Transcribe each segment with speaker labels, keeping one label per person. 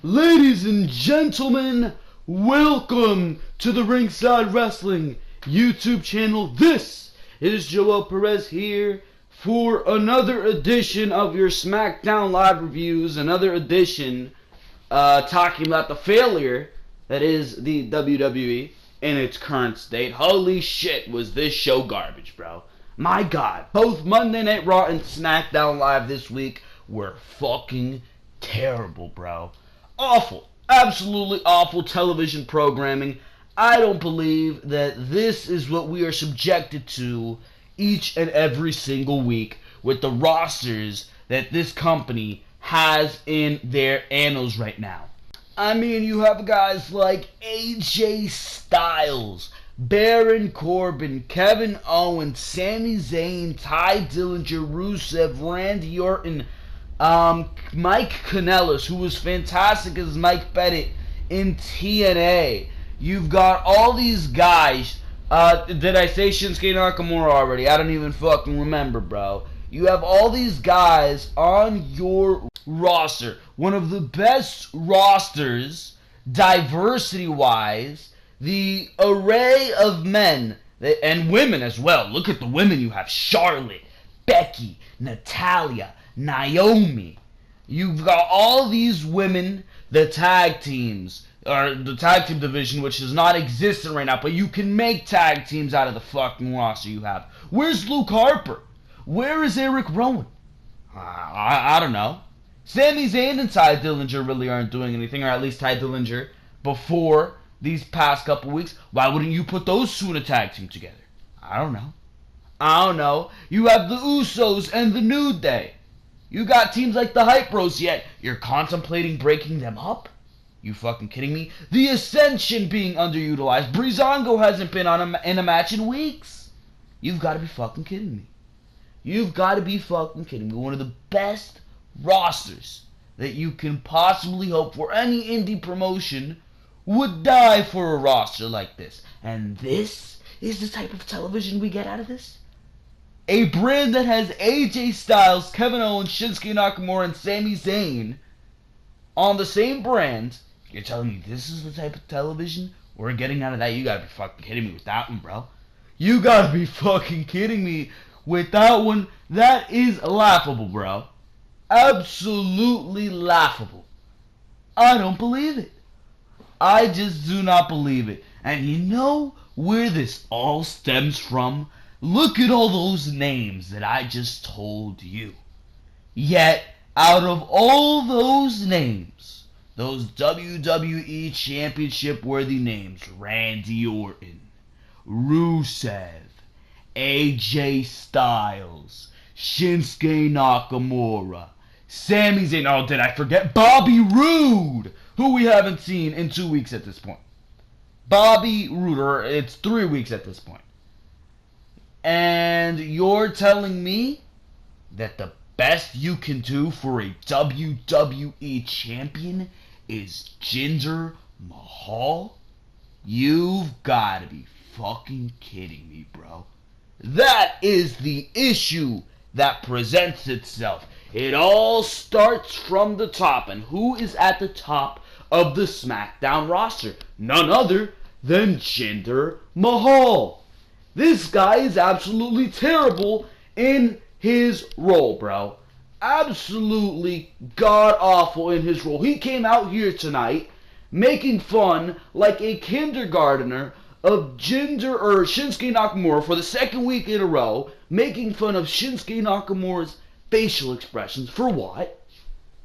Speaker 1: Ladies and gentlemen, welcome to the Ringside Wrestling YouTube channel. This is Joel Perez here for another edition of your Smackdown Live reviews, another edition talking about the failure that is the WWE in its current state. Holy shit, was this show garbage, bro. My God, both Monday Night Raw and Smackdown Live this week were fucking terrible, bro. Awful, absolutely awful television programming. I don't believe that this is what we are subjected to each and every single week with the rosters that this company has in their annals right now. I mean, you have guys like AJ Styles, Baron Corbin, Kevin Owens, Sami Zayn, Ty Dillinger, Rusev, Randy Orton, Mike Kanellis, who was fantastic as Mike Bennett in TNA. You've got all these guys. Did I say Shinsuke Nakamura already? I don't even fucking remember, bro. You have all these guys on your roster. One of the best rosters, diversity-wise. The array of men and women as well. Look at the women you have. Charlotte, Becky, Natalya, Naomi. You've got all these women, the tag teams, or the tag team division, which is not existent right now, but you can make tag teams out of the fucking roster you have. Where's Luke Harper? Where is Eric Rowan? I don't know. Sami Zayn and Ty Dillinger really aren't doing anything, or at least Ty Dillinger before these past couple weeks. Why wouldn't you put those two in a tag team together? I don't know. You have the Usos and the New Day. You got teams like the Hype Bros, yet you're contemplating breaking them up? You fucking kidding me? The Ascension being underutilized. Breezango hasn't been in a match in weeks. You've got to be fucking kidding me. You've got to be fucking kidding me. One of the best rosters that you can possibly hope for. Any indie promotion would die for a roster like this. And this is the type of television we get out of this? A brand that has AJ Styles, Kevin Owens, Shinsuke Nakamura, and Sami Zayn on the same brand. You're telling me this is the type of television we're getting out of that? You gotta be fucking kidding me with that one, bro. You gotta be fucking kidding me with that one. That is laughable, bro. Absolutely laughable. I don't believe it. I just do not believe it. And you know where this all stems from? Look at all those names that I just told you. Yet, out of all those names, those WWE Championship worthy names, Randy Orton, Rusev, AJ Styles, Shinsuke Nakamura, Sami Zayn, oh, did I forget? Bobby Roode, who we haven't seen in 2 weeks at this point. Bobby Roode, or it's 3 weeks at this point. And you're telling me that the best you can do for a WWE champion is Jinder Mahal? You've got to be fucking kidding me, bro. That is the issue that presents itself. It all starts from the top. And who is at the top of the SmackDown roster? None other than Jinder Mahal. This guy is absolutely terrible in his role, bro. Absolutely god-awful in his role. He came out here tonight making fun like a kindergartner of Shinsuke Nakamura for the second week in a row, making fun of Shinsuke Nakamura's facial expressions. For what?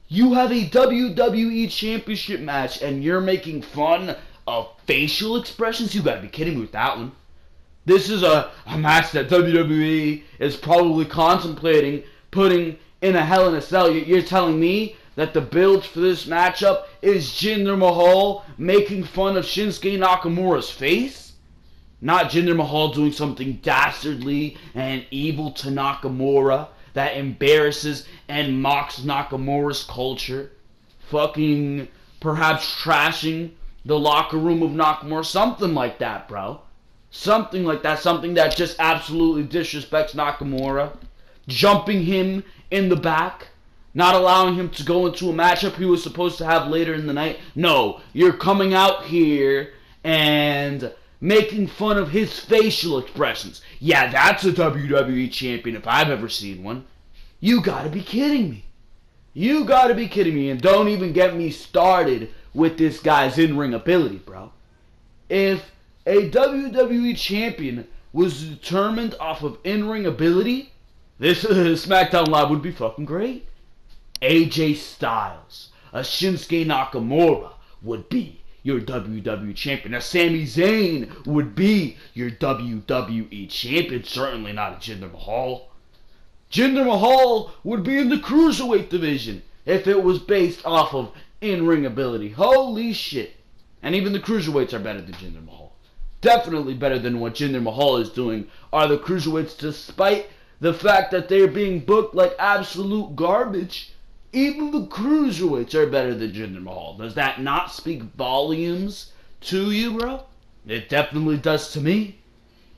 Speaker 1: You have a WWE Championship match and you're making fun of facial expressions? You gotta be kidding me with that one. This is a match that WWE is probably contemplating putting in a Hell in a Cell. You're telling me that the build for this matchup is Jinder Mahal making fun of Shinsuke Nakamura's face? Not Jinder Mahal doing something dastardly and evil to Nakamura that embarrasses and mocks Nakamura's culture. Fucking perhaps trashing the locker room of Nakamura. Something like that, bro. Something like that. Something that just absolutely disrespects Nakamura. Jumping him in the back. Not allowing him to go into a matchup he was supposed to have later in the night. No, you're coming out here and making fun of his facial expressions. Yeah, that's a WWE champion if I've ever seen one. You gotta be kidding me. You gotta be kidding me. And don't even get me started with this guy's in-ring ability, bro. If a WWE champion was determined off of in-ring ability, this SmackDown Live would be fucking great. AJ Styles, a Shinsuke Nakamura would be your WWE champion. Now, Sami Zayn would be your WWE champion. Certainly not a Jinder Mahal. Jinder Mahal would be in the Cruiserweight division if it was based off of in-ring ability. Holy shit. And even the Cruiserweights are better than Jinder Mahal. Definitely better than what Jinder Mahal is doing are the Cruiserweights, despite the fact that they're being booked like absolute garbage. Even the Cruiserweights are better than Jinder Mahal. Does that not speak volumes to you, bro? It definitely does to me.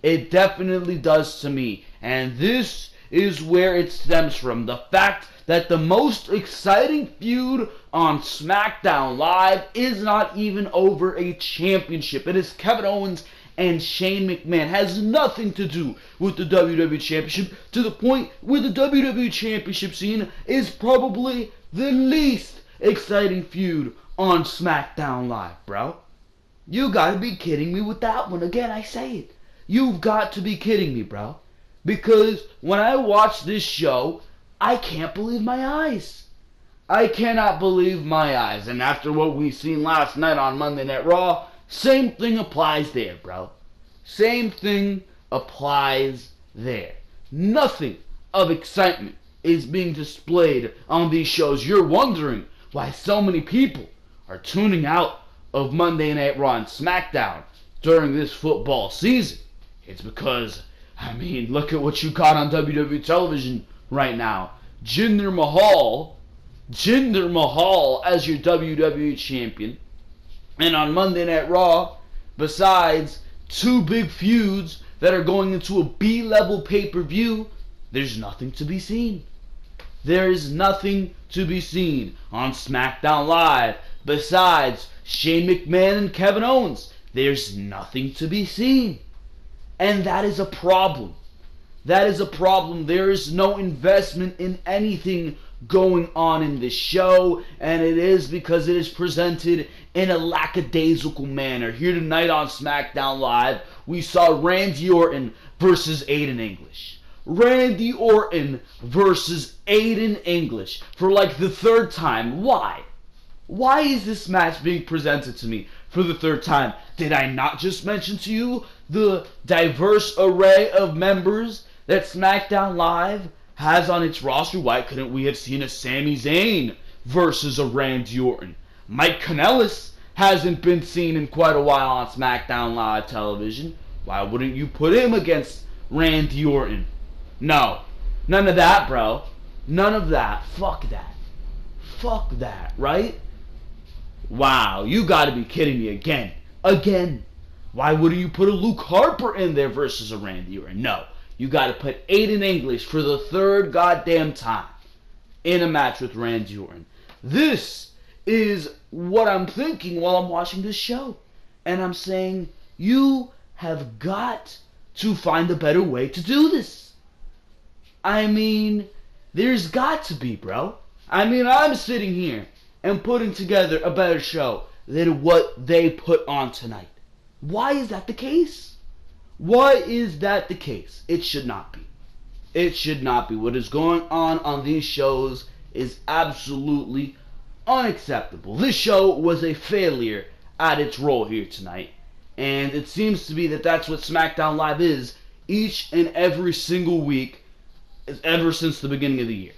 Speaker 1: It definitely does to me. And this is where it stems from. The fact that the most exciting feud on SmackDown Live is not even over a championship. It is Kevin Owens and Shane McMahon. It has nothing to do with the WWE Championship, to the point where the WWE Championship scene is probably the least exciting feud on SmackDown Live, bro. You gotta be kidding me with that one. Again, I say it. You've got to be kidding me, bro. Because when I watch this show, I can't believe my eyes. I cannot believe my eyes. And after what we seen last night on Monday Night Raw, same thing applies there, bro. Same thing applies there. Nothing of excitement is being displayed on these shows. You're wondering why so many people are tuning out of Monday Night Raw and SmackDown during this football season. It's because, I mean, look at what you got on WWE television right now. Jinder Mahal as your WWE champion. And on Monday Night Raw, besides two big feuds that are going into a B-level pay-per-view, there's nothing to be seen. There is nothing to be seen on SmackDown Live besides Shane McMahon and Kevin Owens. There's nothing to be seen. And that is a problem. That is a problem. There is no investment in anything going on in this show, and it is because it is presented in a lackadaisical manner. Here tonight on SmackDown Live, we saw Randy Orton versus Aiden English. Randy Orton versus Aiden English for like the third time. Why? Why is this match being presented to me for the third time? Did I not just mention to you the diverse array of members that SmackDown Live has on its roster? Why couldn't we have seen a Sami Zayn versus a Randy Orton? Mike Kanellis hasn't been seen in quite a while on SmackDown Live television. Why wouldn't you put him against Randy Orton? No. None of that, bro. None of that. Fuck that. Fuck that, right? Wow, you gotta be kidding me again. Again. Why wouldn't you put a Luke Harper in there versus a Randy Orton? No. You gotta put Aiden English for the third goddamn time in a match with Randy Orton. This is what I'm thinking while I'm watching this show. And I'm saying, you have got to find a better way to do this. I mean, there's got to be, bro. I mean, I'm sitting here and putting together a better show than what they put on tonight. Why is that the case? Why is that the case? It should not be. It should not be. What is going on these shows is absolutely unacceptable. This show was a failure at its role here tonight. And it seems to be that that's what SmackDown Live is each and every single week ever since the beginning of the year.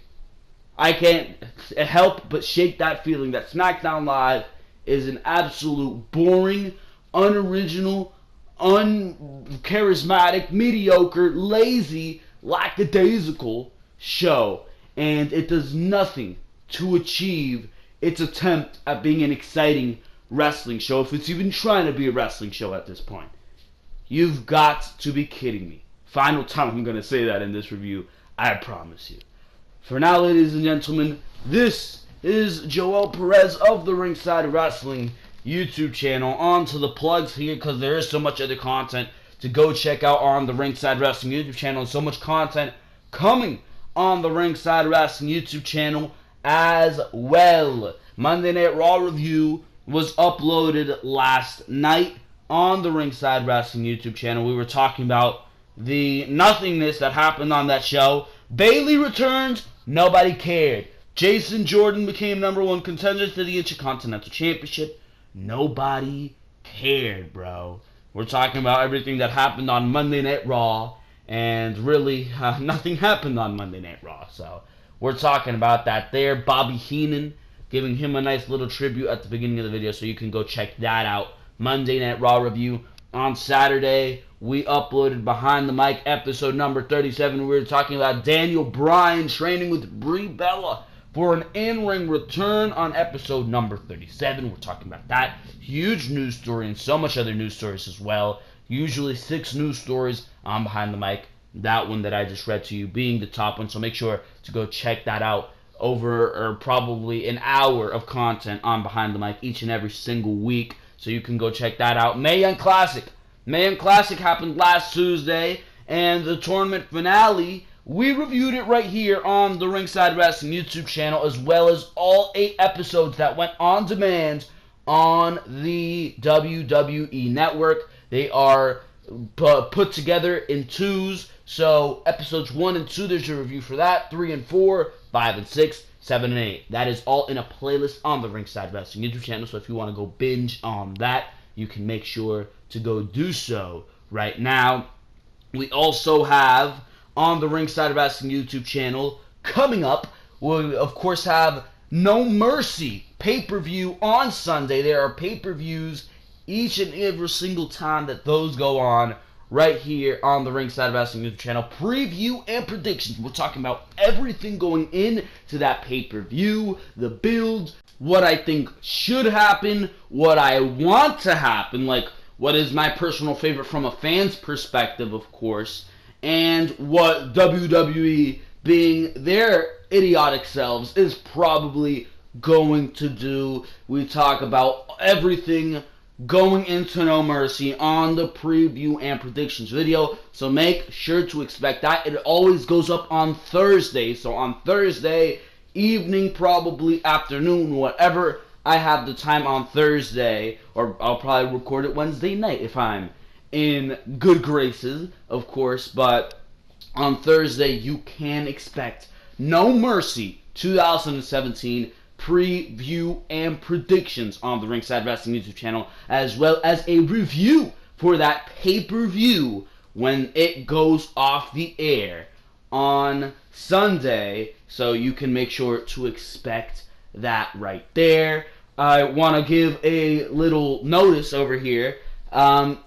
Speaker 1: I can't help but shake that feeling that SmackDown Live is an absolute boring, unoriginal, uncharismatic, mediocre, lazy, lackadaisical show. And it does nothing to achieve its attempt at being an exciting wrestling show, if it's even trying to be a wrestling show at this point. You've got to be kidding me. Final time I'm going to say that in this review, I promise you. For now, ladies and gentlemen, This is Joel Perez of the Ringside Wrestling YouTube channel. On to the plugs here because there is so much other content to go check out on the Ringside Wrestling YouTube channel. So much content coming on the Ringside Wrestling YouTube channel as well. Monday Night Raw review was uploaded last night on the Ringside Wrestling YouTube channel. We were talking about the nothingness that happened on that show. Bayley returned, nobody cared. Jason Jordan became #1 contender to the Intercontinental Championship. Nobody cared, bro. We're talking about everything that happened on Monday Night Raw, and really, nothing happened on Monday Night Raw. So we're talking about that there. Bobby Heenan, giving him a nice little tribute at the beginning of the video, so you can go check that out. Monday Night Raw review. On Saturday, we uploaded Behind the Mic episode number 37. We were talking about Daniel Bryan training with Brie Bella for an in-ring return on episode number 37. We're talking about that. Huge news story and so much other news stories as well. Usually 6 news stories on Behind the Mic. That one that I just read to you being the top one. So make sure to go check that out. Over probably an hour of content on Behind the Mic each and every single week. So you can go check that out. Mae Young Classic. Mae Young Classic happened last Tuesday. And the tournament finale, we reviewed it right here on the Ringside Wrestling YouTube channel, as well as all 8 episodes that went on demand on the WWE Network. They are put together in 2s. So episodes 1 and 2, there's a review for that. 3 and 4, 5 and 6, 7 and 8. That is all in a playlist on the Ringside Wrestling YouTube channel. So if you want to go binge on that, you can make sure to go do so right now. We also have on the Ringside Wrestling YouTube channel coming up, we'll of course have No Mercy pay-per-view on Sunday. There are pay-per-views each and every single time that those go on right here on the Ringside Wrestling YouTube channel. Preview and predictions. We're talking about everything going into that pay-per-view, the build, what I think should happen, what I want to happen, like what is my personal favorite from a fan's perspective, of course, and what WWE, being their idiotic selves, is probably going to do. We talk about everything going into No Mercy on the preview and predictions video, so make sure to expect that. It always goes up on Thursday, so on Thursday evening, probably afternoon, whatever I have the time on Thursday, or I'll probably record it Wednesday night if I'm in good graces, of course, but on Thursday you can expect No Mercy 2017 preview and predictions on the Ringside Wrestling YouTube channel, as well as a review for that pay-per-view when it goes off the air on Sunday, so you can make sure to expect that right there. I want to give a little notice over here.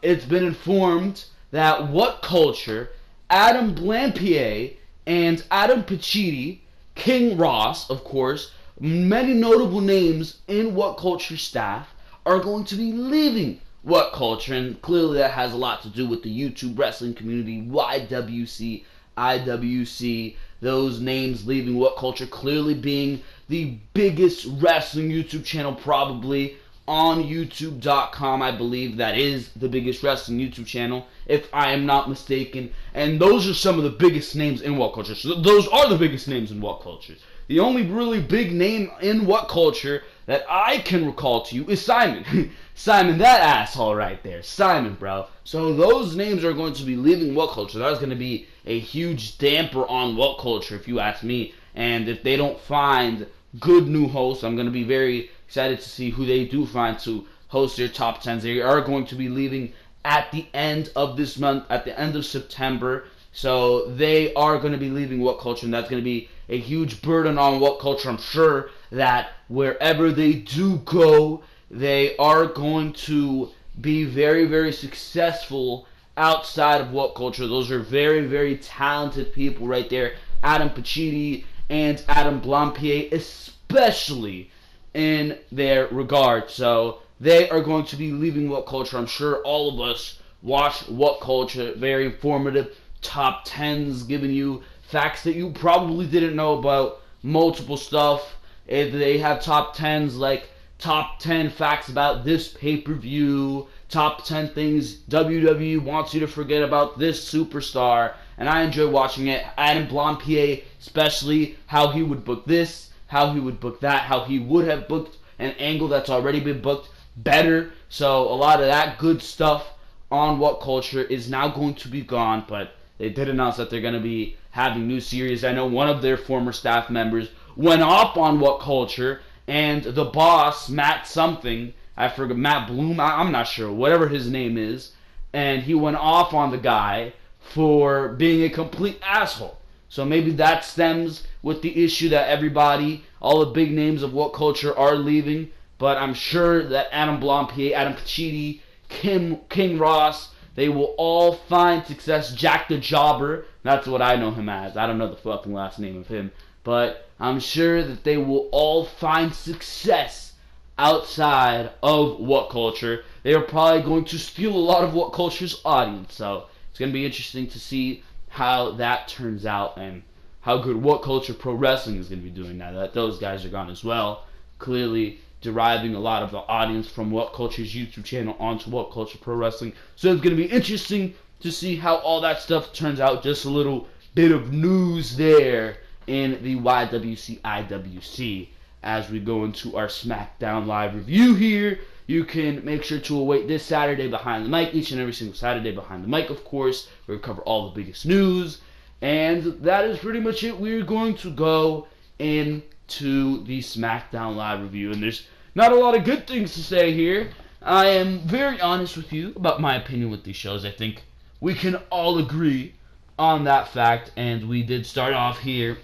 Speaker 1: It's been informed that What Culture, Adam Blampied, and Adam Pacitti, King Ross, of course, many notable names in What Culture staff are going to be leaving What Culture, and clearly that has a lot to do with the YouTube wrestling community, YWC, IWC, those names leaving What Culture, clearly being the biggest wrestling YouTube channel probably on YouTube.com. I believe that is the biggest wrestling YouTube channel, if I am not mistaken. And those are some of the biggest names in What Culture. So those are the biggest names in What Culture. The only really big name in What Culture that I can recall to you is Simon. Simon, that asshole right there. Simon, bro. So those names are going to be leaving What Culture. That is going to be a huge damper on What Culture, if you ask me. And if they don't find good new hosts, I'm going to be very excited to see who they do find to host their top 10s. They are going to be leaving at the end of this month, at the end of September. So they are going to be leaving What Culture, and that's going to be a huge burden on What Culture. I'm sure that wherever they do go, they are going to be very, very successful outside of What Culture. Those are very, very talented people right there. Adam Pacitti and Adam Blampied, especially in their regard. So they are going to be leaving What Culture. I'm sure all of us watch What Culture. Very informative. Top 10s, giving you facts that you probably didn't know about. Multiple stuff They have top 10s like top 10 facts about this pay-per-view, top 10 things WWE wants you to forget about this superstar, and I enjoy watching it. Adam Blampied, especially how he would book this, how he would book that, how he would have booked an angle that's already been booked better. So a lot of that good stuff on What Culture is now going to be gone, but they did announce that they're going to be having new series. I know one of their former staff members went off on What Culture, and the boss, Matt something, I forget, Matt Bloom, I'm not sure, whatever his name is, and he went off on the guy for being a complete asshole. So maybe that stems with the issue that everybody, all the big names of What Culture are leaving, but I'm sure that Adam Blampied, Adam Pacitti, King Ross, they will all find success. Jack the Jobber, that's what I know him as. I don't know the fucking last name of him. But I'm sure that they will all find success outside of What Culture. They are probably going to steal a lot of What Culture's audience. So it's going to be interesting to see how that turns out and how good What Culture Pro Wrestling is going to be doing now that those guys are gone as well. Clearly deriving a lot of the audience from What Culture's YouTube channel onto What Culture Pro Wrestling. So it's going to be interesting to see how all that stuff turns out. Just a little bit of news there in the YWC IWC as we go into our SmackDown Live review here. You can make sure to await this Saturday Behind the Mic, each and every single Saturday Behind the Mic, of course. We'll cover all the biggest news. And that is pretty much it. We're going to go into the SmackDown Live review. And there's not a lot of good things to say here. I am very honest with you about my opinion with these shows. I think we can all agree on that fact. And we did start off here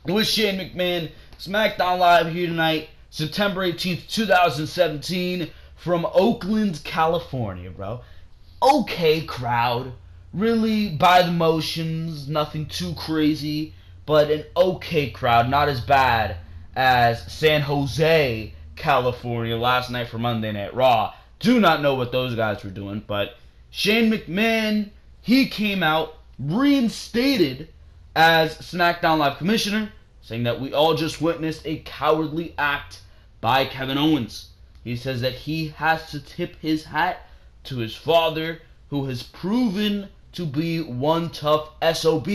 Speaker 1: with Shane McMahon. SmackDown Live here tonight, September 18th, 2017, from Oakland, California, bro. Okay crowd. Really by the motions, nothing too crazy, but an okay crowd. Not as bad as San Jose, California last night for Monday Night Raw. Do not know what those guys were doing, but Shane McMahon, he came out reinstated as SmackDown Live Commissioner, saying that we all just witnessed a cowardly act by Kevin Owens. He says that he has to tip his hat to his father, who has proven to be one tough SOB,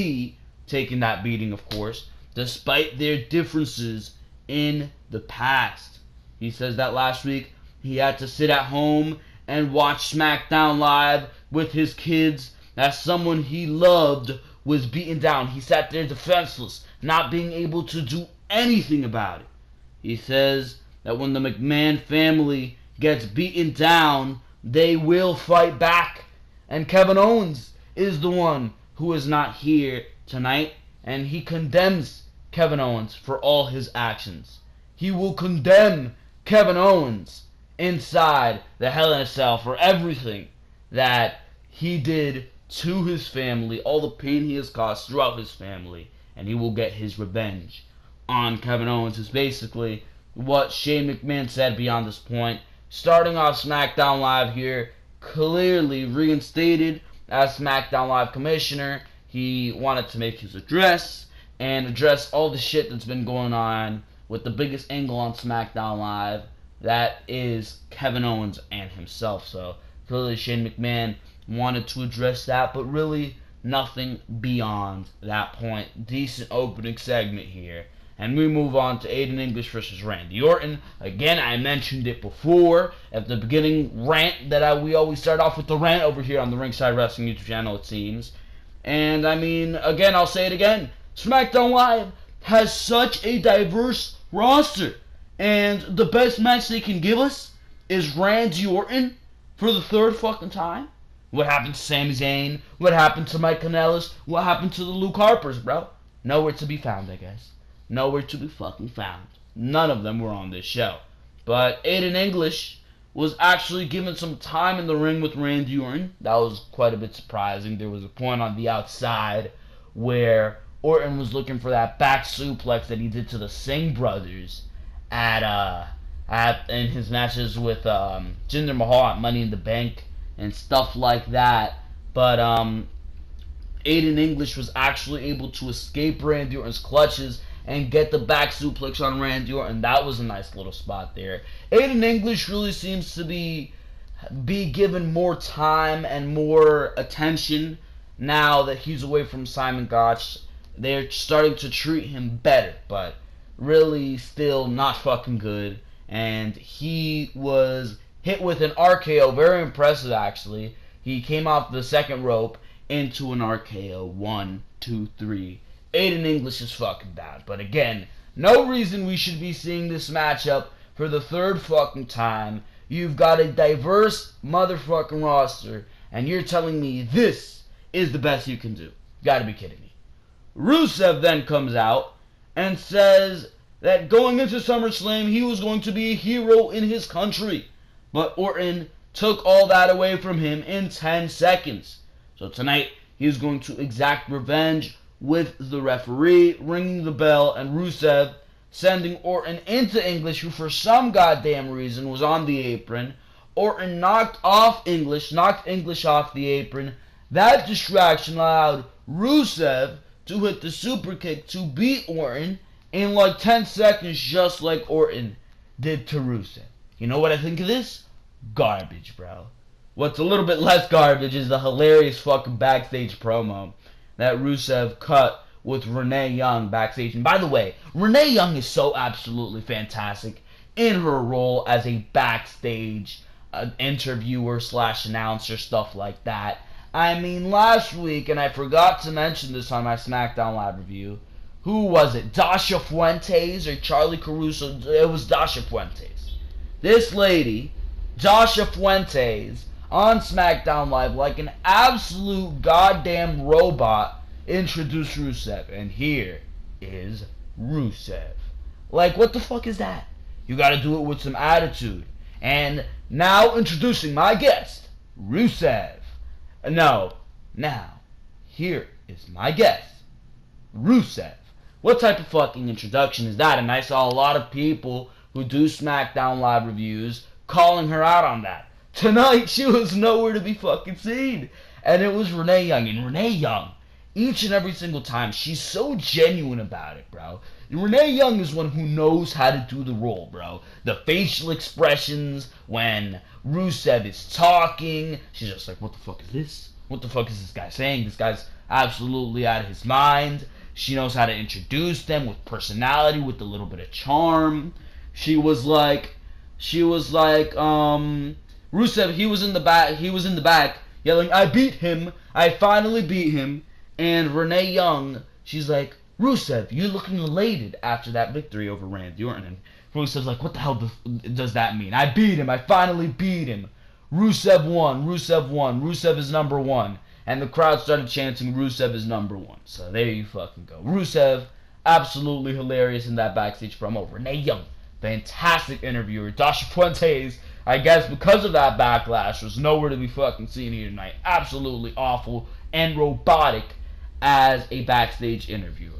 Speaker 1: taking that beating, of course, despite their differences in the past. He says that last week he had to sit at home and watch SmackDown Live with his kids as someone he loved was beaten down. He sat there defenseless, not being able to do anything about it. He says that when the McMahon family gets beaten down, they will fight back. And Kevin Owens is the one who is not here tonight, and he condemns Kevin Owens for all his actions. He will condemn Kevin Owens inside the Hell in a Cell for everything that he did to his family, all the pain he has caused throughout his family, and he will get his revenge on Kevin Owens, is basically what Shane McMahon said beyond this point. Starting off SmackDown Live here, clearly reinstated as SmackDown Live Commissioner. He wanted to make his address and address all the shit that's been going on with the biggest angle on SmackDown Live, that is Kevin Owens and himself. So clearly Shane McMahon wanted to address that, but really nothing beyond that point. Decent opening segment here. And we move on to Aiden English versus Randy Orton. Again, I mentioned it before at the beginning rant that we always start off with the rant over here on the Ringside Wrestling YouTube channel, it seems. And I mean, again, I'll say it again. SmackDown Live has such a diverse roster. And the best match they can give us is Randy Orton for the third fucking time. What happened to Sami Zayn? What happened to Mike Kanellis? What happened to the Luke Harpers, bro? Nowhere to be found, I guess. Nowhere to be fucking found. None of them were on this show. But Aiden English was actually given some time in the ring with Randy Orton. That was quite a bit surprising. There was a point on the outside where Orton was looking for that back suplex that he did to the Singh brothers in his matches with Jinder Mahal at Money in the Bank and stuff like that. But Aiden English was actually able to escape Randy Orton's clutches and get the back suplex on Randy Orton. That was a nice little spot there. Aiden English really seems to be given more time and more attention now that he's away from Simon Gotch. They're starting to treat him better, but really still not fucking good. And he was hit with an RKO, very impressive actually. He came off the second rope into an RKO. 1, 2, 3. Aiden English is fucking bad. But again, no reason we should be seeing this matchup for the third fucking time. You've got a diverse motherfucking roster, and you're telling me this is the best you can do. You gotta be kidding me. Rusev then comes out and says that going into SummerSlam, he was going to be a hero in his country. But Orton took all that away from him in 10 seconds. So tonight, he is going to exact revenge with the referee ringing the bell, and Rusev sending Orton into English, who for some goddamn reason was on the apron. Orton knocked English off the apron. That distraction allowed Rusev to hit the super kick to beat Orton in like 10 seconds, just like Orton did to Rusev. You know what I think of this? Garbage, bro. What's a little bit less garbage is the hilarious fucking backstage promo that Rusev cut with Renee Young backstage. And by the way, Renee Young is so absolutely fantastic in her role as a backstage interviewer / announcer, stuff like that. I mean, last week, and I forgot to mention this on my SmackDown Live review, who was it? Dasha Fuentes or Charlie Caruso? It was Dasha Fuentes. This lady, Dasha Fuentes, on SmackDown Live, like an absolute goddamn robot, introduced Rusev. And here is Rusev. Like, what the fuck is that? You gotta do it with some attitude. And now introducing my guest, Rusev. No, now, here is my guest, Rusev. What type of fucking introduction is that? And I saw a lot of people who do SmackDown Live reviews calling her out on that. Tonight, she was nowhere to be fucking seen. And it was Renee Young. And Renee Young, each and every single time, she's so genuine about it, bro. Renee Young is one who knows how to do the role, bro. The facial expressions when Rusev is talking, she's just like, what the fuck is this? What the fuck is this guy saying? This guy's absolutely out of his mind. She knows how to introduce them with personality, with a little bit of charm. She was like, Rusev, he was in the back, yelling, I beat him, I finally beat him. And Renee Young, she's like, Rusev, you're looking elated after that victory over Randy Orton. And Rusev's like, what the hell does that mean? I beat him, I finally beat him. Rusev won, Rusev won, Rusev is number one. And the crowd started chanting, Rusev is number one. So there you fucking go. Rusev, absolutely hilarious in that backstage promo. Renee Young, fantastic interviewer. Dasha Fuentes, I guess because of that backlash, was nowhere to be fucking seen here tonight. Absolutely awful and robotic as a backstage interviewer.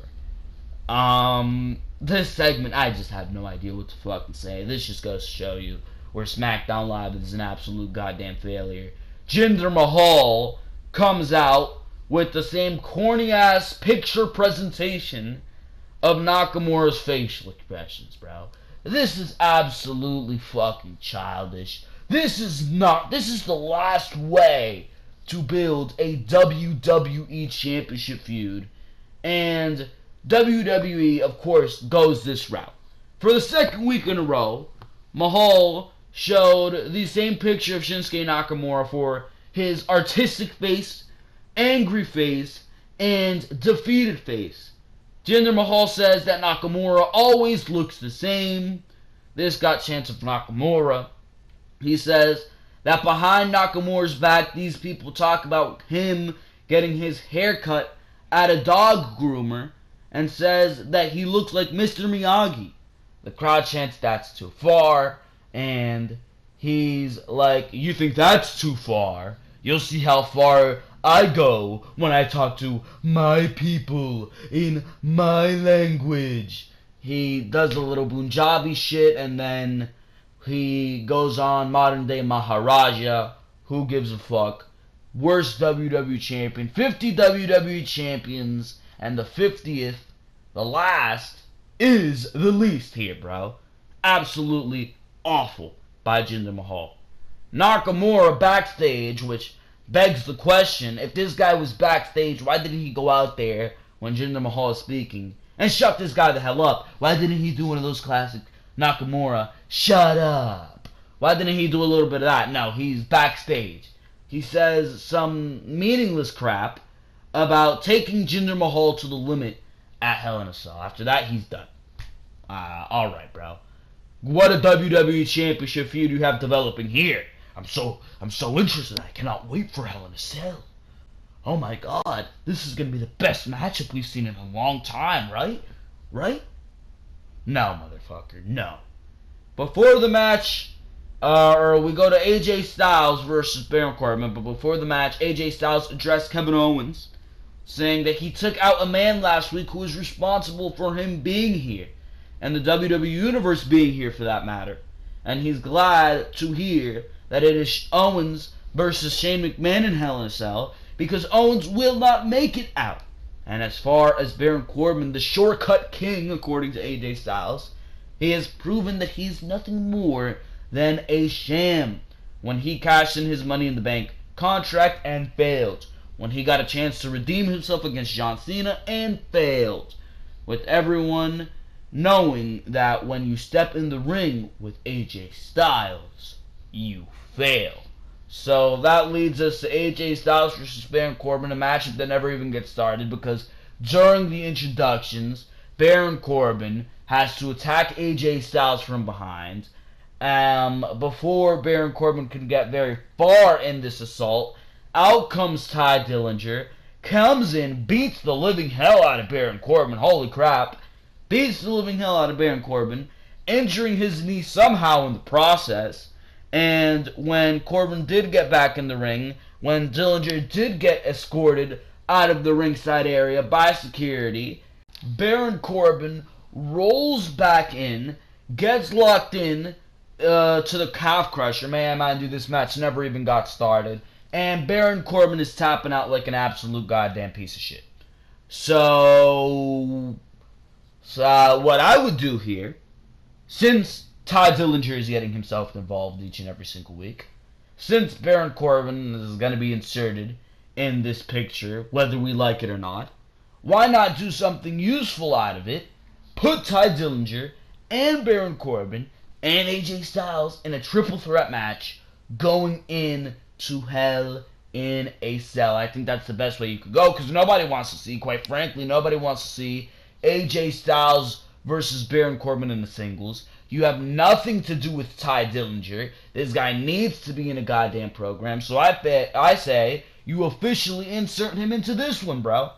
Speaker 1: This segment, I just have no idea what to fucking say. This just goes to show you where SmackDown Live is an absolute goddamn failure. Jinder Mahal comes out with the same corny-ass picture presentation of Nakamura's facial expressions, bro. This is absolutely fucking childish. This is the last way to build a WWE Championship feud. And WWE, of course, goes this route. For the second week in a row, Mahal showed the same picture of Shinsuke Nakamura for his artistic face, angry face, and defeated face. Jinder Mahal says that Nakamura always looks the same. This got chance of Nakamura. He says that behind Nakamura's back, these people talk about him getting his hair cut at a dog groomer, and says that he looks like Mr. Miyagi. The crowd chants that's too far, and he's like, you think that's too far? You'll see how far I go when I talk to my people in my language. He does a little Punjabi shit, and then he goes on modern day Maharaja. Who gives a fuck? Worst WWE champion. 50 WWE champions, and the 50th, the last, is the least here, bro. Absolutely awful by Jinder Mahal. Nakamura backstage, which begs the question, if this guy was backstage, why didn't he go out there when Jinder Mahal is speaking and shut this guy the hell up? Why didn't he do one of those classic Nakamura, shut up? Why didn't he do a little bit of that? No, he's backstage. He says some meaningless crap about taking Jinder Mahal to the limit at Hell in a Cell. After that, he's done. Alright, bro. What a WWE Championship feud you have developing here. I'm so interested. I cannot wait for Hell in a Cell. Oh my god. This is going to be the best matchup we've seen in a long time, right? Right? No, motherfucker. No. Before the match, we go to AJ Styles versus Baron Corbin. But before the match, AJ Styles addressed Kevin Owens, saying that he took out a man last week who was responsible for him being here, and the WWE Universe being here for that matter. And he's glad to hear that it is Owens versus Shane McMahon in Hell in a Cell, because Owens will not make it out. And as far as Baron Corbin, the shortcut king, according to AJ Styles, he has proven that he's nothing more than a sham when he cashed in his Money in the Bank contract and failed. When he got a chance to redeem himself against John Cena and failed. With everyone knowing that when you step in the ring with AJ Styles, you fail. So that leads us to AJ Styles versus Baron Corbin, a matchup that never even gets started because during the introductions, Baron Corbin has to attack AJ Styles from behind. Before Baron Corbin can get very far in this assault, out comes Ty Dillinger, comes in, beats the living hell out of Baron Corbin, holy crap, beats the living hell out of Baron Corbin, injuring his knee somehow in the process. And when Corbin did get back in the ring, when Dillinger did get escorted out of the ringside area by security, Baron Corbin rolls back in, gets locked in to the calf crusher. Man, mind you, this match never even got started. And Baron Corbin is tapping out like an absolute goddamn piece of shit. So what I would do here, since Ty Dillinger is getting himself involved each and every single week, since Baron Corbin is going to be inserted in this picture, whether we like it or not, why not do something useful out of it? Put Ty Dillinger and Baron Corbin and AJ Styles in a triple threat match going in to Hell in a Cell. I think that's the best way you could go, because nobody wants to see, quite frankly, nobody wants to see AJ Styles versus Baron Corbin in the singles. You have nothing to do with Ty Dillinger. This guy needs to be in a goddamn program. So I say you officially insert him into this one, bro.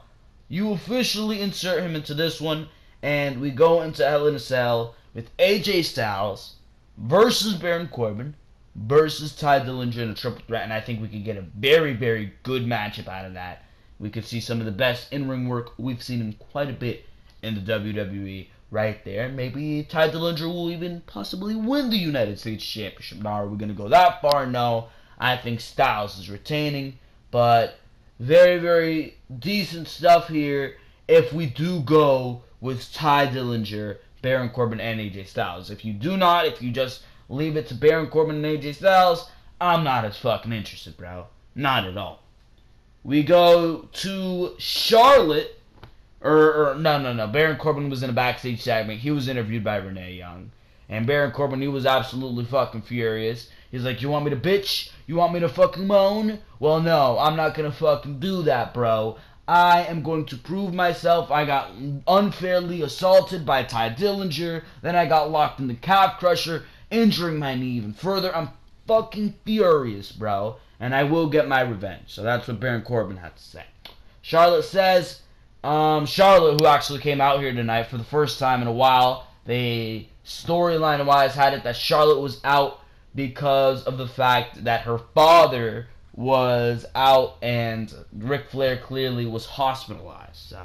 Speaker 1: You officially insert him into this one, and we go into Hell in a Cell with AJ Styles versus Baron Corbin versus Ty Dillinger in a triple threat, and I think we could get a very, very good matchup out of that. We could see some of the best in-ring work we've seen in quite a bit in the WWE right there. Maybe Ty Dillinger will even possibly win the United States Championship. Now, are we going to go that far? No. I think Styles is retaining, but very, very decent stuff here if we do go with Ty Dillinger, Baron Corbin, and AJ Styles. If you do not, if you just leave it to Baron Corbin and AJ Styles, I'm not as fucking interested, bro. Not at all. We go to Charlotte. No. Baron Corbin was in a backstage segment. He was interviewed by Renee Young. And Baron Corbin, he was absolutely fucking furious. He's like, you want me to bitch? You want me to fucking moan? Well, no, I'm not gonna fucking do that, bro. I am going to prove myself. I got unfairly assaulted by Ty Dillinger. Then I got locked in the calf crusher, injuring my knee even further. I'm fucking furious, bro. And I will get my revenge. So that's what Baron Corbin had to say. Charlotte says, Charlotte, who actually came out here tonight for the first time in a while, they storyline-wise had it that Charlotte was out because of the fact that her father was out and Ric Flair clearly was hospitalized. So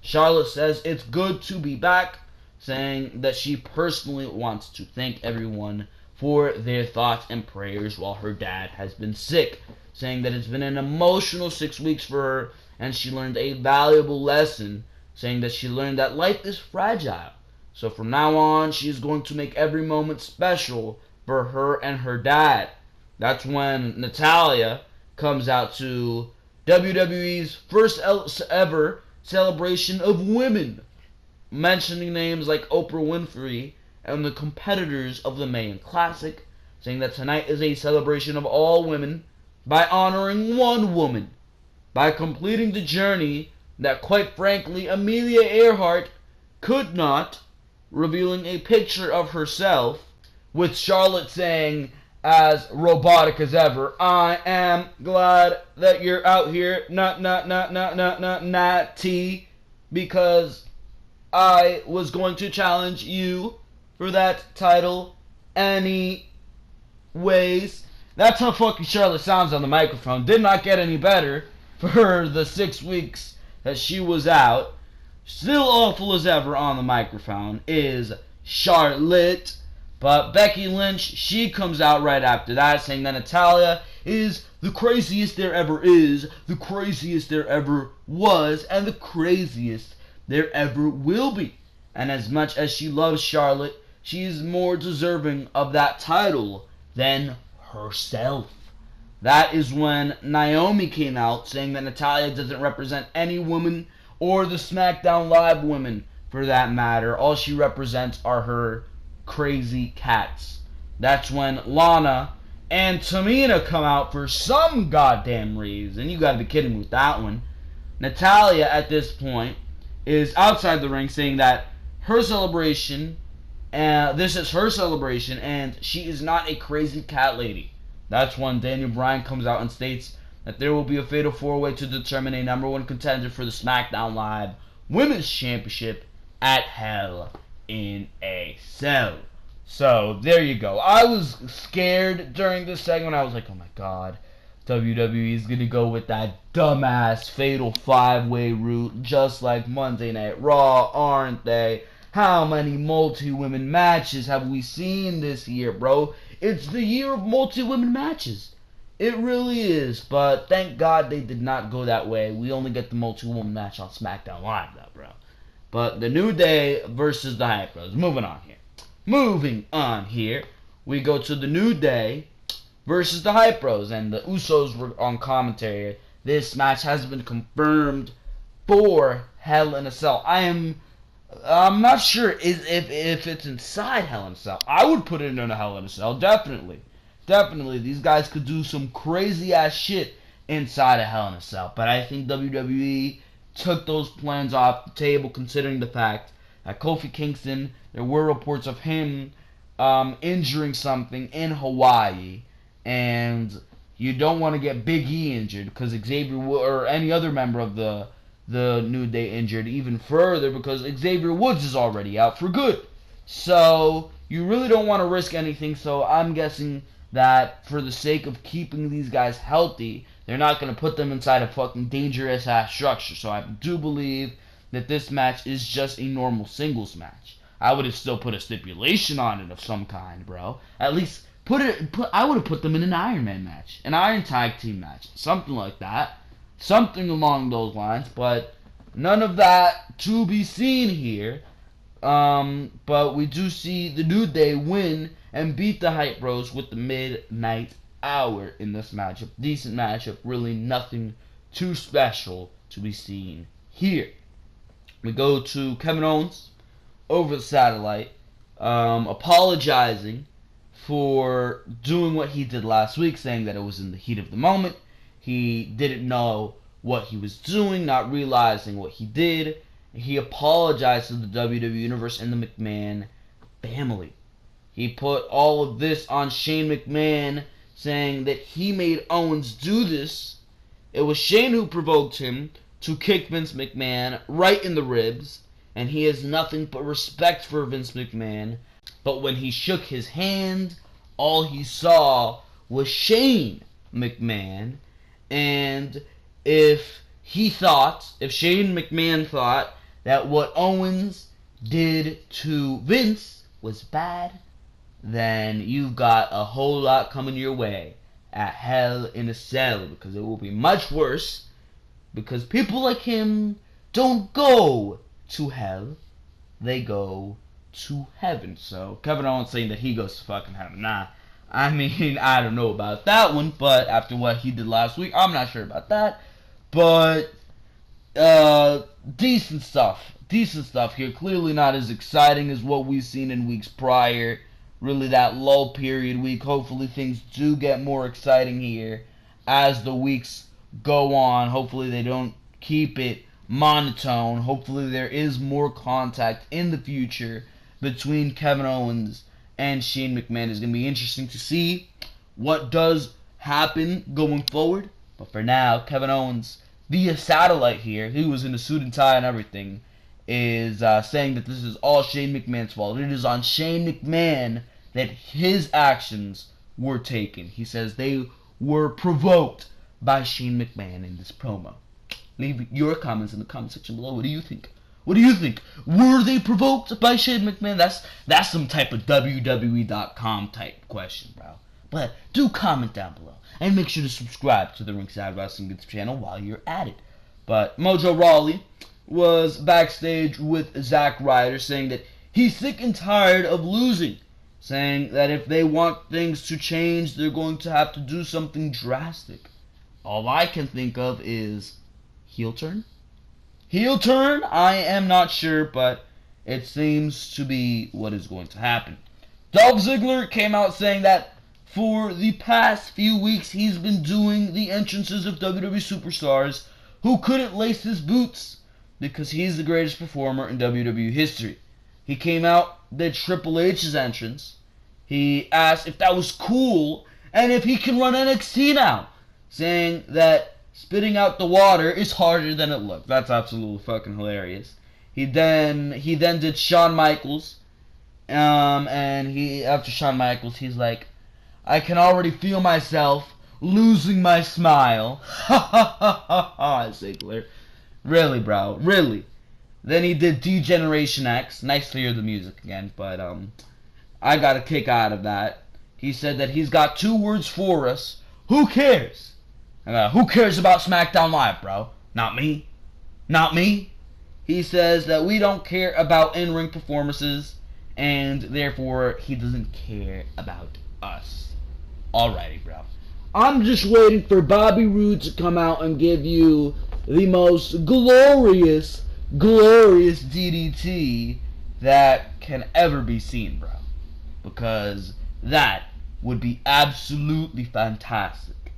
Speaker 1: Charlotte says it's good to be back, saying that she personally wants to thank everyone for their thoughts and prayers while her dad has been sick, saying that it's been an emotional 6 weeks for her and she learned a valuable lesson, saying that she learned that life is fragile. So from now on, she's going to make every moment special for her and her dad. That's when Natalya comes out to WWE's first ever celebration of women, mentioning names like Oprah Winfrey and the competitors of the Mayan Classic, saying that tonight is a celebration of all women by honoring one woman, by completing the journey that, quite frankly, Amelia Earhart could not, revealing a picture of herself with Charlotte saying, as robotic as ever, "I am glad that you're out here, Natty, because I was going to challenge you for that title anyways." That's how fucking Charlotte sounds on the microphone. Did not get any better for the 6 weeks that she was out. Still awful as ever on the microphone is Charlotte. But Becky Lynch, she comes out right after that saying that Natalya is the craziest there ever is, the craziest there ever was, and the craziest there ever will be. And as much as she loves Charlotte, she is more deserving of that title than herself. That is when Naomi came out saying that Natalya doesn't represent any woman, or the SmackDown Live women for that matter. All she represents are her crazy cats. That's when Lana and Tamina come out for some goddamn reason. You gotta be kidding me with that one. Natalya at this point is outside the ring saying that her celebration, this is her celebration, and she is not a crazy cat lady. That's when Daniel Bryan comes out and states that there will be a fatal 4-way to determine a number 1 contender for the SmackDown Live Women's Championship at Hell in a Cell. So there you go. I was scared during this segment. I was like, oh my god, WWE is gonna go with that dumbass fatal 5-way route just like Monday Night Raw, aren't they? How many multi-women matches have we seen this year, bro? It's the year of multi-women matches. It really is, but thank God they did not go that way. We only get the multi-woman match on SmackDown Live, though, bro. But the New Day versus the Hype Bros. Moving on here. We go to the New Day versus the Hype Bros. And the Usos were on commentary. This match has been confirmed for Hell in a Cell. I'm not sure if it's inside Hell in a Cell. I would put it in a Hell in a Cell, definitely. Definitely, these guys could do some crazy ass shit inside a Hell in a Cell. But I think WWE took those plans off the table, considering the fact that Kofi Kingston, there were reports of him injuring something in Hawaii, and you don't want to get Big E injured because Xavier or any other member of the New Day injured even further because Xavier Woods is already out for good. So you really don't want to risk anything. So I'm guessing that for the sake of keeping these guys healthy, they're not going to put them inside a fucking dangerous ass structure. So I do believe that this match is just a normal singles match. I would have still put a stipulation on it of some kind, bro. At least I would have put them in an Iron Man match, an Iron Tag Team match, something like that, something along those lines. But none of that to be seen here. But we do see the New Day win and beat the Hype Bros with the Midnight Hour in this matchup. Decent matchup, really nothing too special to be seen here. We go to Kevin Owens over the satellite, apologizing for doing what he did last week, saying that it was in the heat of the moment. He didn't know what he was doing, not realizing what he did. He apologized to the WWE Universe and the McMahon family. He put all of this on Shane McMahon, saying that he made Owens do this. It was Shane who provoked him to kick Vince McMahon right in the ribs, and he has nothing but respect for Vince McMahon. But when he shook his hand, all he saw was Shane McMahon, and if Shane McMahon thought that what Owens did to Vince was bad, then you've got a whole lot coming your way at Hell in a Cell, because it will be much worse, because people like him don't go to hell, they go to heaven. So Kevin Owens saying that he goes to fucking heaven. Nah, I mean, I don't know about that one, but after what he did last week, I'm not sure about that. But decent stuff. Decent stuff here. Clearly not as exciting as what we've seen in weeks prior. Really that lull period week. Hopefully things do get more exciting here as the weeks go on. Hopefully they don't keep it monotone. Hopefully there is more contact in the future between Kevin Owens and Shane McMahon. It's going to be interesting to see what does happen going forward. But for now, Kevin Owens, via satellite here, he was in a suit and tie and everything, is saying that this is all Shane McMahon's fault. It is on Shane McMahon that his actions were taken. He says they were provoked by Shane McMahon in this promo. Leave your comments in the comment section below. What do you think? What do you think? Were they provoked by Shane McMahon? That's some type of WWE.com type question, bro. But do comment down below. And make sure to subscribe to the Ringside Wrestling YouTube channel while you're at it. But Mojo Rawley was backstage with Zack Ryder saying that he's sick and tired of losing. Saying that if they want things to change, they're going to have to do something drastic. All I can think of is heel turn? Heel turn? I am not sure, but it seems to be what is going to happen. Dolph Ziggler came out saying that for the past few weeks he's been doing the entrances of WWE superstars who couldn't lace his boots because he's the greatest performer in WWE history. He came out, did Triple H's entrance. He asked if that was cool and if he can run NXT now, saying that spitting out the water is harder than it looks. That's absolutely fucking hilarious. He then did Shawn Michaels, and after Shawn Michaels, he's like, I can already feel myself losing my smile. Ha ha ha ha ha, Ziggler. Really, bro, really. Then he did D-Generation X. Nice to hear the music again, but I got a kick out of that. He said that he's got 2 words for us. Who cares? Who cares about SmackDown Live, bro? Not me. Not me. He says that we don't care about in-ring performances, and therefore he doesn't care about us. Alrighty, bro. I'm just waiting for Bobby Roode to come out and give you the most glorious DDT that can ever be seen, bro. Because that would be absolutely fantastic.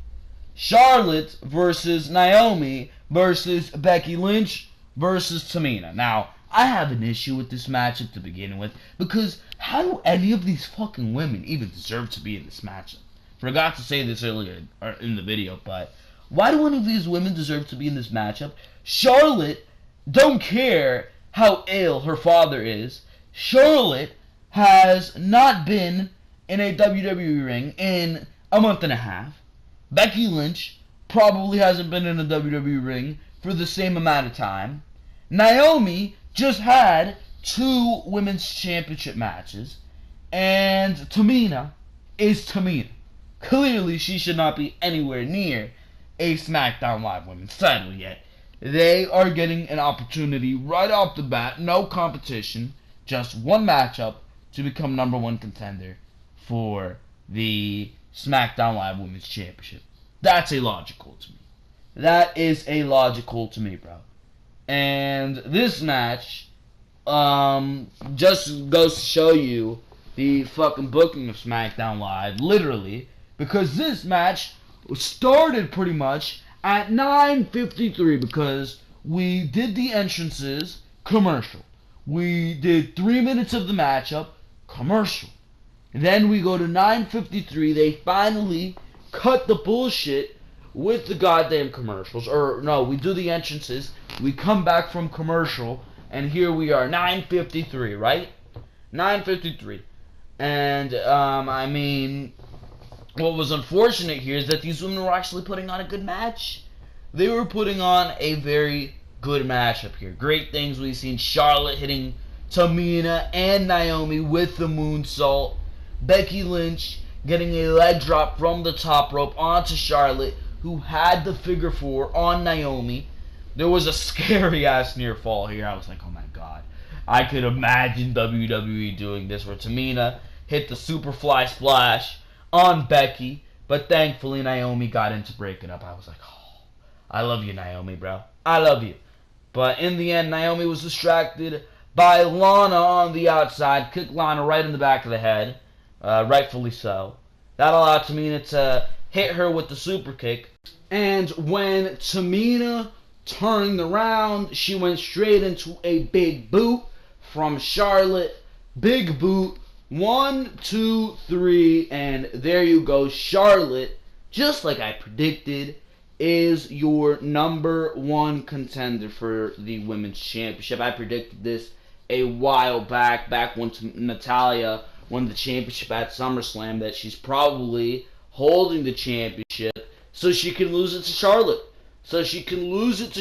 Speaker 1: Charlotte versus Naomi versus Becky Lynch versus Tamina. Now, I have an issue with this matchup to begin with, because how do any of these fucking women even deserve to be in this matchup? Forgot to say this earlier in the video, but why do any of these women deserve to be in this matchup? Charlotte don't care how ill her father is. Charlotte has not been in a WWE ring in a month and a half. Becky Lynch probably hasn't been in a WWE ring for the same amount of time. Naomi just had 2 women's championship matches. And Tamina is Tamina. Clearly, she should not be anywhere near a SmackDown Live women's title yet. They are getting an opportunity right off the bat, no competition, just one matchup to become #1 contender for the SmackDown Live Women's Championship. That's illogical to me. That is illogical to me, bro. And this match just goes to show you the fucking booking of SmackDown Live, literally, because this match started pretty much at 9:53 because we did the entrances, commercial. We did 3 minutes of the matchup, commercial. Then we go to 9:53, they finally cut the bullshit with the goddamn commercials. Or no, we do the entrances, we come back from commercial, and here we are, 9:53, right? 9:53. And, I mean, what was unfortunate here is that these women were actually putting on a good match. They were putting on a very good matchup here. Great things we've seen. Charlotte hitting Tamina and Naomi with the moonsault. Becky Lynch getting a leg drop from the top rope onto Charlotte, who had the figure 4 on Naomi. There was a scary ass near fall here. I was like, oh my god. I could imagine WWE doing this, where Tamina hit the Superfly Splash on Becky, but thankfully Naomi got into breaking up. I was like, oh, I love you, Naomi, bro. I love you. But in the end, Naomi was distracted by Lana on the outside, kicked Lana right in the back of the head, rightfully so. That allowed Tamina to hit her with the super kick. And when Tamina turned around, she went straight into a big boot from Charlotte. Big boot. 1, 2, 3, and there you go. Charlotte, just like I predicted, is your #1 contender for the Women's Championship. I predicted this a while back when Natalya won the championship at SummerSlam, that she's probably holding the championship so she can lose it to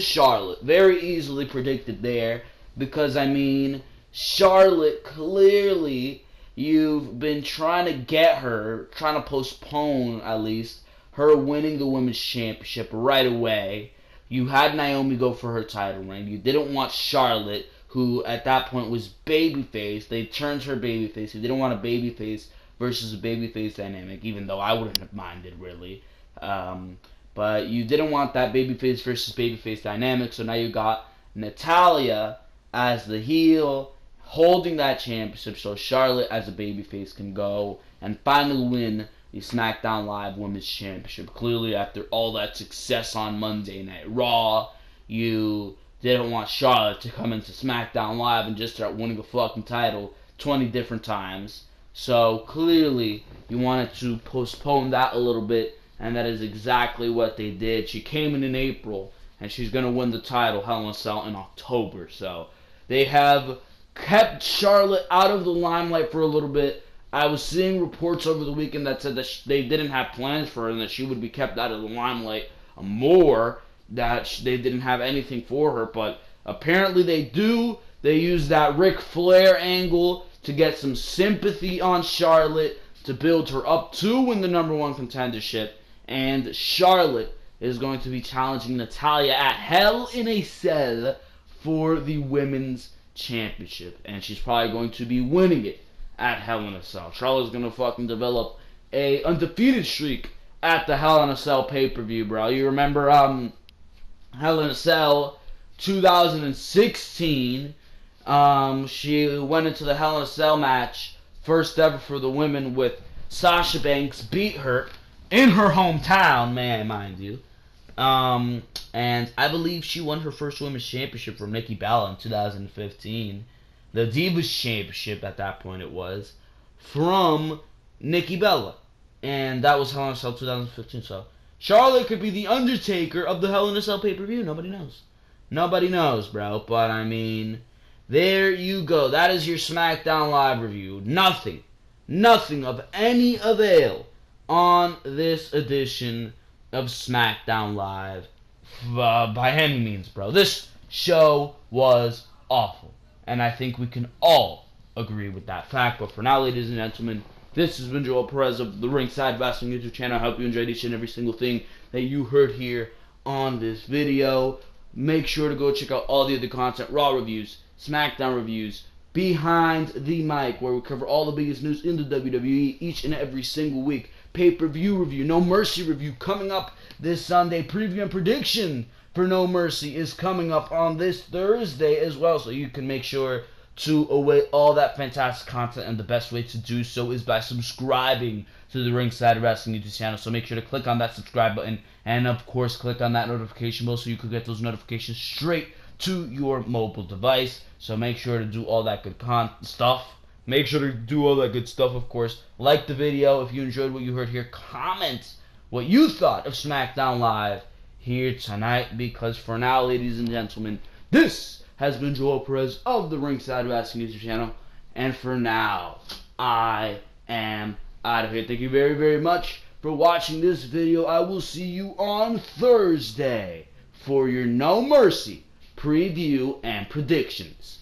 Speaker 1: Charlotte. Very easily predicted there, because, I mean, Charlotte, clearly, you've been trying to postpone, at least, her winning the Women's Championship right away. You had Naomi go for her title reign. You didn't want Charlotte, who at that point was babyface. They turned her babyface. You didn't want a babyface versus a babyface dynamic, even though I wouldn't have minded, really. But you didn't want that babyface versus babyface dynamic, so now you got Natalya as the heel, holding that championship, so Charlotte as a babyface can go and finally win the SmackDown Live Women's Championship. Clearly, after all that success on Monday Night Raw, you didn't want Charlotte to come into SmackDown Live and just start winning a fucking title 20 different times. So clearly, you wanted to postpone that a little bit, and that is exactly what they did. She came in April, and she's going to win the title, Hell in a Cell, in October. So they have kept Charlotte out of the limelight for a little bit. I was seeing reports over the weekend that said that they didn't have plans for her and that she would be kept out of the limelight more, that they didn't have anything for her, but apparently they do. They use that Ric Flair angle to get some sympathy on Charlotte, to build her up to win the #1 contendership, and Charlotte is going to be challenging Natalya at Hell in a Cell for the Women's Championship, and she's probably going to be winning it at Hell in a Cell. Charlotte's going to fucking develop a undefeated streak at the Hell in a Cell pay-per-view, bro. You remember Hell in a Cell 2016, she went into the Hell in a Cell match, first ever for the women, with Sasha Banks, beat her in her hometown, mind you. And I believe she won her first Women's Championship from Nikki Bella in 2015. The Divas Championship at that point it was, from Nikki Bella. And that was Hell in a Cell 2015, so Charlotte could be the Undertaker of the Hell in a Cell pay-per-view. Nobody knows. Nobody knows, bro. But, I mean, there you go. That is your SmackDown Live review. Nothing of any avail on this edition of SmackDown Live by any means, bro. This show was awful, and I think we can all agree with that fact. But for now, ladies and gentlemen, this has been Joel Perez of the Ringside Wrestling YouTube channel. I hope you enjoyed each and every single thing that you heard here on this video. Make sure to go check out all the other content, Raw reviews, SmackDown reviews, Behind the Mic, where we cover all the biggest news in the WWE each and every single week. Pay-per-view review, No Mercy review coming up this Sunday. Preview and prediction for No Mercy is coming up on this Thursday as well, so you can make sure to await all that fantastic content, and the best way to do so is by subscribing to the Ringside Wrestling YouTube channel. So make sure to click on that subscribe button, and of course click on that notification bell so you can get those notifications straight to your mobile device. So make sure to do all that good stuff. Make sure to do all that good stuff, of course. Like the video if you enjoyed what you heard here. Comment what you thought of SmackDown Live here tonight, because for now, ladies and gentlemen, this has been Joel Perez of the Ringside Wrestling YouTube channel, and for now, I am out of here. Thank you very, very much for watching this video. I will see you on Thursday for your No Mercy preview and predictions.